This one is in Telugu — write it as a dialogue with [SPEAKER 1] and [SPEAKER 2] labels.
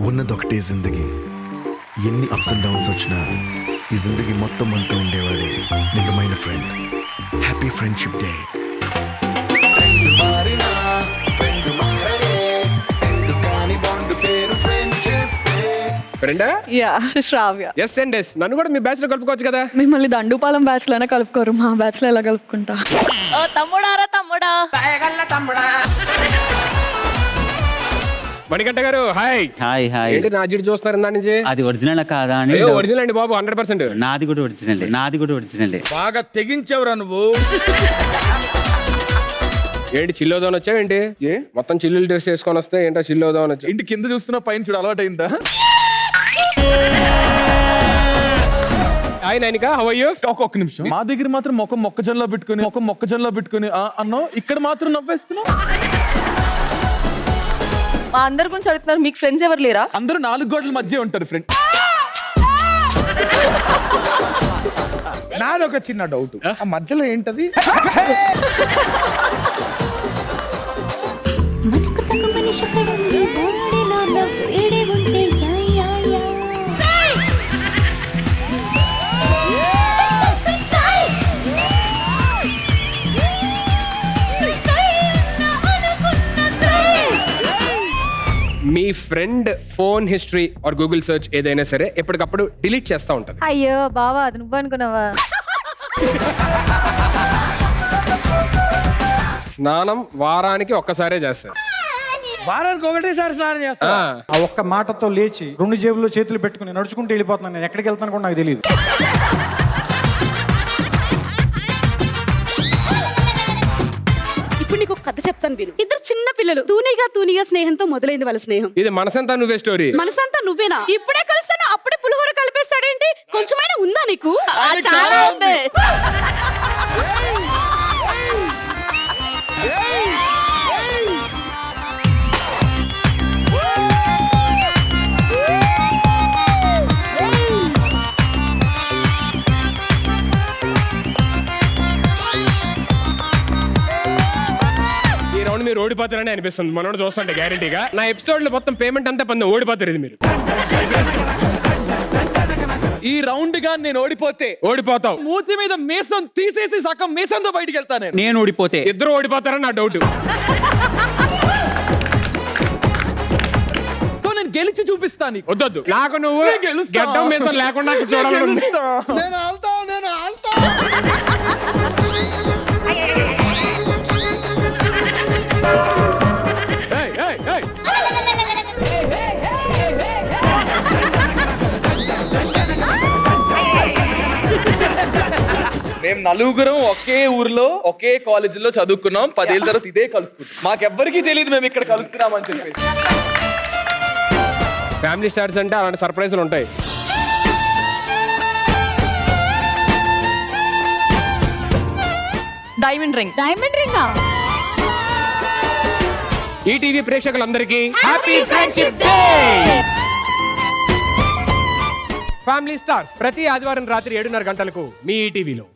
[SPEAKER 1] ఉన్నదొకటే జిందగీ, ఎన్ని అప్స్ అండ్ డౌన్స్ వచ్చినా ఈ జిందగీ మొత్తం అంతా ఉండేవాడే నిజమైన ఫ్రెండ్. Happy friendship day.
[SPEAKER 2] ఫ్రెండా?
[SPEAKER 3] Yeah Shravya.
[SPEAKER 2] S and S. నన్ను కూడా మీ బ్యాచ్ లో కలుపుకోవచ్చు కదా.
[SPEAKER 3] మిమ్మల్ని దండుపాలెం బ్యాచ్ లోనే కలుపుకోరు, మా బ్యాచ్ లో ఎలా కలుపుకుంటా? ఓ తమ్ముడారా తమ్ముడా.
[SPEAKER 2] మణికంఠ గారు హాయ్.
[SPEAKER 4] Hi hi.
[SPEAKER 2] ఏంటి నా జిడ్డు చూస్తున్నారు ఇందా నుంచి?
[SPEAKER 4] అది ఒరిజినల్ కాదా అని.
[SPEAKER 2] ఒరిజినల్ అండి బాబు, 100%.
[SPEAKER 4] నాది కూడా ఒరిజినల్, నాది కూడా ఒరిజినల్.
[SPEAKER 5] బాగా తెగించవరా నువ్వు.
[SPEAKER 2] ఏంటి చిల్లుదాని వచ్చావు ఏంటి? మొత్తం చిల్లులు డ్రెస్ వేసుకొని వస్తే ఏంటో చిల్లుదాని వచ్చా.
[SPEAKER 6] ఇంటి కింద చూస్తున్నా పైన చూడ అలవాటు అయిందా?
[SPEAKER 2] Hi Nainika, how are you?
[SPEAKER 6] ఒక్క నిమిషం. మా దగ్గర మాత్రం మొక్కజొన్నలో పెట్టుకుని అన్నావు, ఇక్కడ మాత్రం నవ్వేస్తున్నావు.
[SPEAKER 3] మా అందరి గురించి అడుగుతున్నారు, మీకు ఫ్రెండ్స్ ఎవరు లేరా?
[SPEAKER 6] అందరూ 4 గోడల మధ్య ఉంటారు ఫ్రెండ్.
[SPEAKER 5] నాదొక చిన్న డౌట్, ఆ మధ్యలో ఏంటది?
[SPEAKER 2] మీ friend phone history or Google search ఏదైనా సరే ఎప్పటికప్పుడు డిలీట్ చేస్తా ఉంటది.
[SPEAKER 3] అయ్యో బావా, అది నువ్వు అనుకున్నావా?
[SPEAKER 2] స్నానం వారానికి ఒక్కసారే చేస్తారు.
[SPEAKER 5] వారానికి ఒకటేసారి స్నానం చేస్తా.
[SPEAKER 7] ఆ ఒక్క మాటతో లేచి 2 జేబుల్లో చేతులు పెట్టుకుని నడుచుకుంటూ వెళ్ళిపోతున్నాను. నేను ఎక్కడికి వెళ్తాను కూడా నాకు తెలియదు.
[SPEAKER 8] ఇప్పుడు నీకు ఒక కథ చెప్తాను విను. ఇద్దరు చిన్న పిల్లలు తూనీగా స్నేహంతో మొదలైంది వాళ్ళ స్నేహం.
[SPEAKER 2] ఇది మనసంతా నువ్వే స్టోరీ.
[SPEAKER 8] మనసంతా నువ్వేనా? ఇప్పుడే కలుస్తాను అప్పుడే పులిహోర కలిపేస్తాడేంటి? కొంచెమైనా ఉందా నీకు?
[SPEAKER 3] చాలా ఉంది.
[SPEAKER 2] ఈ రౌండ్ మీరు ఓడిపోతారని అనిపిస్తుంది మనోడు చూస్తుంటే గ్యారంటీగా. నా ఎపిసోడ్ లో మొత్తం పేమెంట్ అంతా పొంది ఓడిపోతారు. ఇది మీరు
[SPEAKER 6] ఈ రౌండ్ గా నేను
[SPEAKER 2] ఓడిపోతావు.
[SPEAKER 6] మూతి మీద మీసం తీసేసి సగం మీసంతో బయటికి వెళ్తాను.
[SPEAKER 4] నేను ఓడిపోతే
[SPEAKER 2] ఇద్దరు ఓడిపోతారని నా డౌట్.
[SPEAKER 6] సో నేను గెలిచి చూపిస్తాను నీకు.
[SPEAKER 2] వద్దొద్దు, నాకు నువ్వు
[SPEAKER 6] నేను గెలుస్తా.
[SPEAKER 2] గడ్డం మీసం లేకుండా చూడాలని ఉంది.
[SPEAKER 5] నేను ఆల్తా.
[SPEAKER 2] ఏయ్, ఏయ్, ఏయ్.
[SPEAKER 6] మేము నలుగురం ఒకే ఊర్లో ఒకే కాలేజీలో చదువుకున్నాం. 10 ఏళ్ళ తర్వాత ఇదే కలుసుకుంటాం. మాకెవ్వరికీ తెలియదు మేము ఇక్కడ కలుస్తున్నామని చెప్పి.
[SPEAKER 2] ఫ్యామిలీ స్టార్స్ అంటే అలాంటి సర్ప్రైజ్లు ఉంటాయి.
[SPEAKER 3] Diamond ring. డైమండ్ రింగా?
[SPEAKER 2] ఈటీవీ ప్రేక్షకులందరికీ happy friendship day. Family stars ప్రతి ఆదివారం రాత్రి 7:30 గంటలకు మీ ఈటీవీలో.